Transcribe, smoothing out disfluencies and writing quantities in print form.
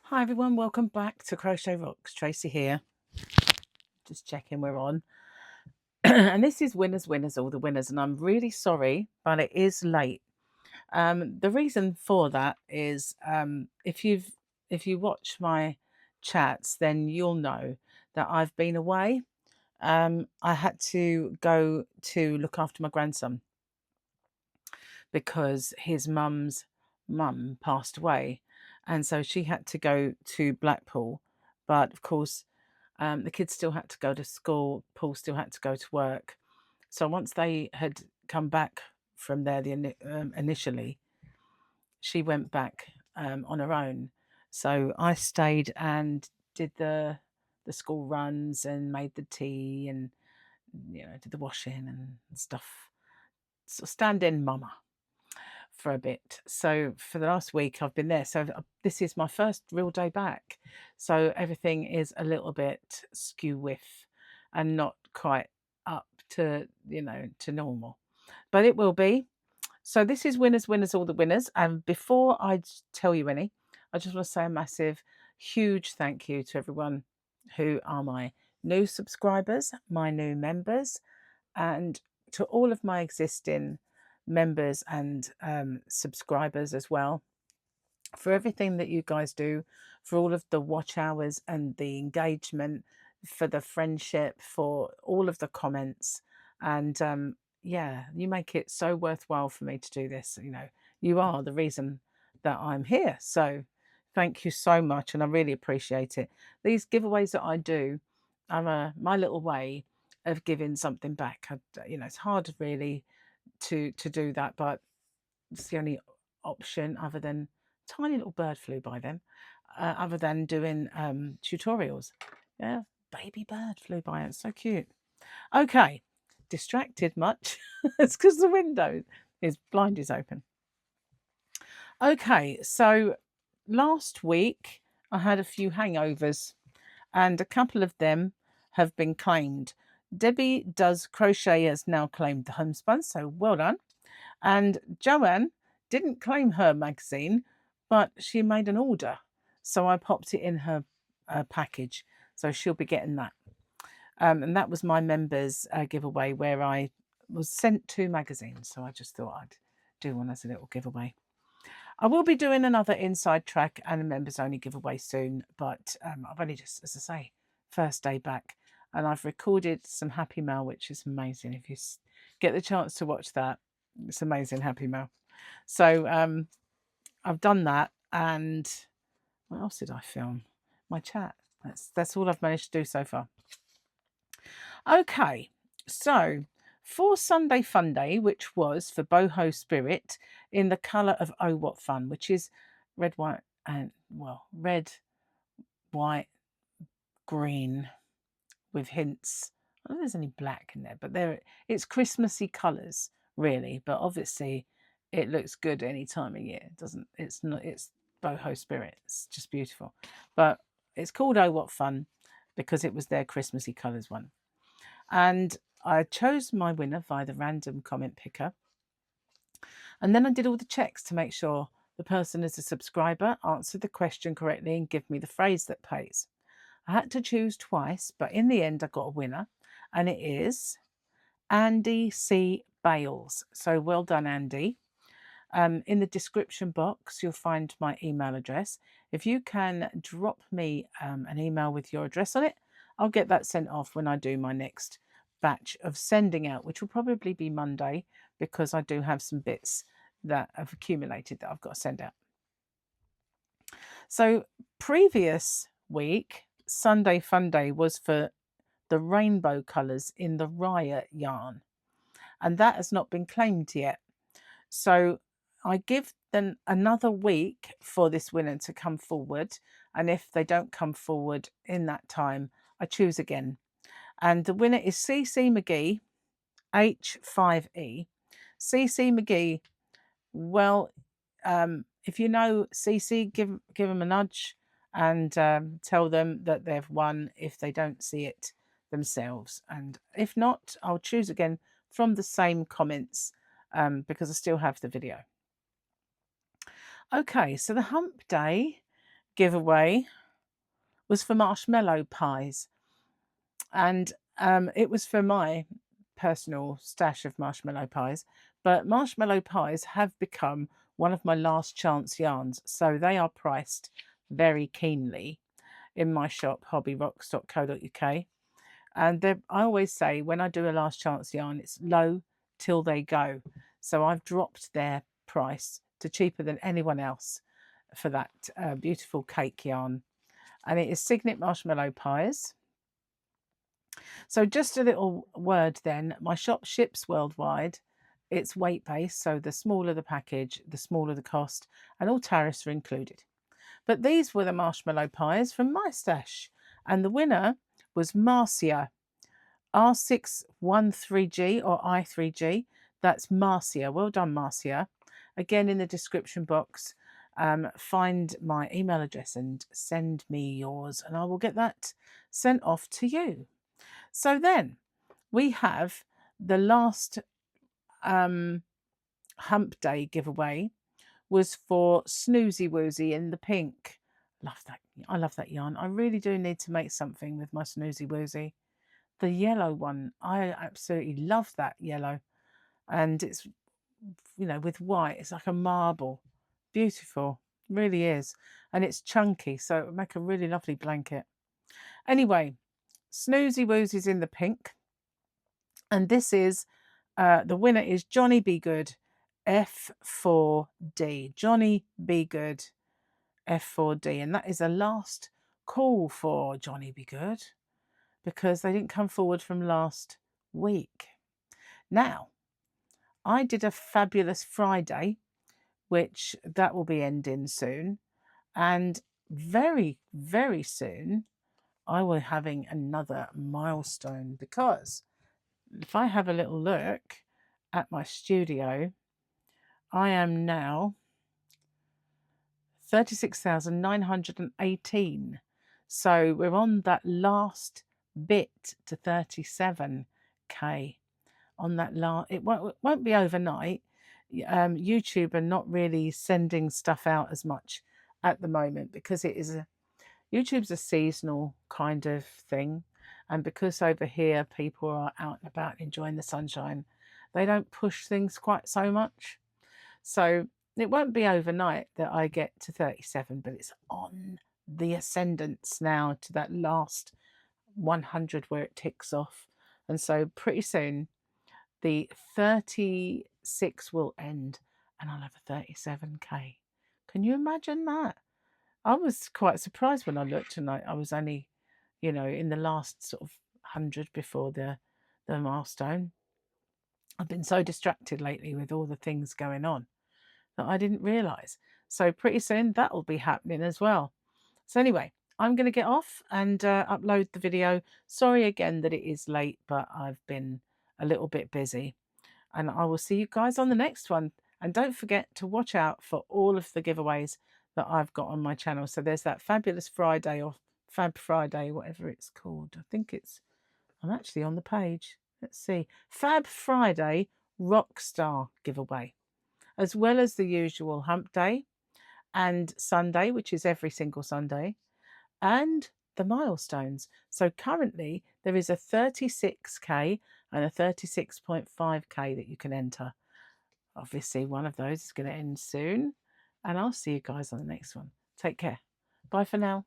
Hi everyone, welcome back to CrochetRocks. Tracy here. Just checking we're on. And this is winners, winners, all the winners. And I'm really sorry, but it is late. The reason for that is if you watch my chats, then you'll know that I've been away. I had to go to look after my grandson because his mum's mum passed away, and so she had to go to Blackpool. But of course, the kids still had to go to school. Paul still had to go to work. So once they had come back from there, initially, she went back on her own. So I stayed and did the school runs and made the tea and did the washing and stuff. So stand in, mama, for a bit. So for the last week, I've been there. So this is my first real day back. So everything is a little bit skew with and not quite up to, to normal. But it will be. So this is winners, winners, all the winners. And before I tell you any, I just want to say a massive, huge thank you to everyone who are my new subscribers, my new members, and to all of my existing members and subscribers as well, for everything that you guys do, for all of the watch hours and the engagement, for the friendship, for all of the comments. And yeah, you make it so worthwhile for me to do this. You are the reason that I'm here. So thank you so much. And I really appreciate it. These giveaways that I do are my little way of giving something back. It's hard really to do that, but it's the only option other than tiny little bird flew by them, other than doing tutorials. Yeah, baby bird flew by. It's so cute. Okay, distracted much? It's because the window is blind is open. Okay, so last week I had a few hangovers, and a couple of them have been claimed. Debbie Does Crochet has now claimed the homespun, so well done. And Joanne didn't claim her magazine, but she made an order. So I popped it in her package. So she'll be getting that. And that was my members giveaway where I was sent 2 magazines. So I just thought I'd do one as a little giveaway. I will be doing another inside track and a members only giveaway soon. But I've only just, as I say, first day back. And I've recorded some Happy Mail, which is amazing. If you get the chance to watch that, it's amazing, Happy Mail. So I've done that, and what else did I film? My chat. That's all I've managed to do so far. Okay, so for Sunday Fun Day, which was for Boho Spirit in the colour of Oh What Fun, which is red, white, and red, white, green with hints. I don't think there's any black in there, but it's Christmassy colours, really. But obviously, it looks good any time of year. It doesn't. It's not. It's boho spirit. It's just beautiful. But it's called Oh What Fun because it was their Christmassy colours one. And I chose my winner via the random comment picker. And then I did all the checks to make sure the person is a subscriber, answered the question correctly, and give me the phrase that pays. I had to choose twice, but in the end I got a winner, and it is Andy C. Bales. So well done, Andy. In the description box, you'll find my email address. If you can drop me an email with your address on it, I'll get that sent off when I do my next batch of sending out, which will probably be Monday, because I do have some bits that have accumulated that I've got to send out. So previous week, Sunday Fun Day was for the rainbow colours in the Riot yarn, and that has not been claimed yet. So I give them another week for this winner to come forward, and if they don't come forward in that time, I choose again. And the winner is CC McGee, H5E. CC McGee, well, if you know CC, give them a nudge and tell them that they've won if they don't see it themselves. And if not, I'll choose again from the same comments because I still have the video. Okay, so the hump day giveaway was for marshmallow pies. And it was for my personal stash of marshmallow pies. But marshmallow pies have become one of my last chance yarns. So they are priced very keenly in my shop, hobbyrocks.co.uk. And I always say when I do a last chance yarn, it's low till they go. So I've dropped their price to cheaper than anyone else for that beautiful cake yarn. And it is Signet Marshmallow Pies. So just a little word then. My shop ships worldwide. It's weight-based, so the smaller the package, the smaller the cost, and all tariffs are included. But these were the marshmallow pies from my stash. And the winner was Marcia, R613G or I3G. That's Marcia. Well done, Marcia. Again, in the description box, find my email address and send me yours, and I will get that sent off to you. So then we have the last hump day giveaway was for Snoozy Woozy in the pink. Love that. I love that yarn. I really do need to make something with my Snoozy Woozy. The yellow one, I absolutely love that yellow. And it's, you know, with white, it's like a marble. Beautiful. Really is. And it's chunky, so it would make a really lovely blanket. Anyway, Snoozy Woozy's in the pink. And this is, the winner is Johnny Be Good, F4D. Johnny Be Good, F4D. And that is a last call for Johnny Be Good because they didn't come forward from last week. Now, I did a fabulous Friday, which that will be ending soon. And very, very soon, I will be having another milestone because if I have a little look at my studio, I am now 36,918. So we're on that last bit to 37k. On that last, it won't be overnight. YouTube are not really sending stuff out as much at the moment because YouTube's a seasonal kind of thing. And because over here people are out and about enjoying the sunshine, they don't push things quite so much. So it won't be overnight that I get to 37, but it's on the ascendance now to that last 100 where it ticks off. And so pretty soon the 36 will end and I'll have a 37k. Can you imagine that? I was quite surprised when I looked and I was only, you know, in the last sort of 100 before the milestone. I've been so distracted lately with all the things going on that I didn't realise. So pretty soon that will be happening as well. So anyway, I'm going to get off and upload the video. Sorry again that it is late, but I've been a little bit busy. And I will see you guys on the next one. And don't forget to watch out for all of the giveaways that I've got on my channel. So there's that Fabulous Friday or Fab Friday, whatever it's called. I think I'm actually on the page. Let's see. Fab Friday Rockstar giveaway, as well as the usual Hump Day and Sunday, which is every single Sunday, and the milestones. So currently there is a 36k and a 36.5k that you can enter. Obviously one of those is going to end soon, and I'll see you guys on the next one. Take care. Bye for now.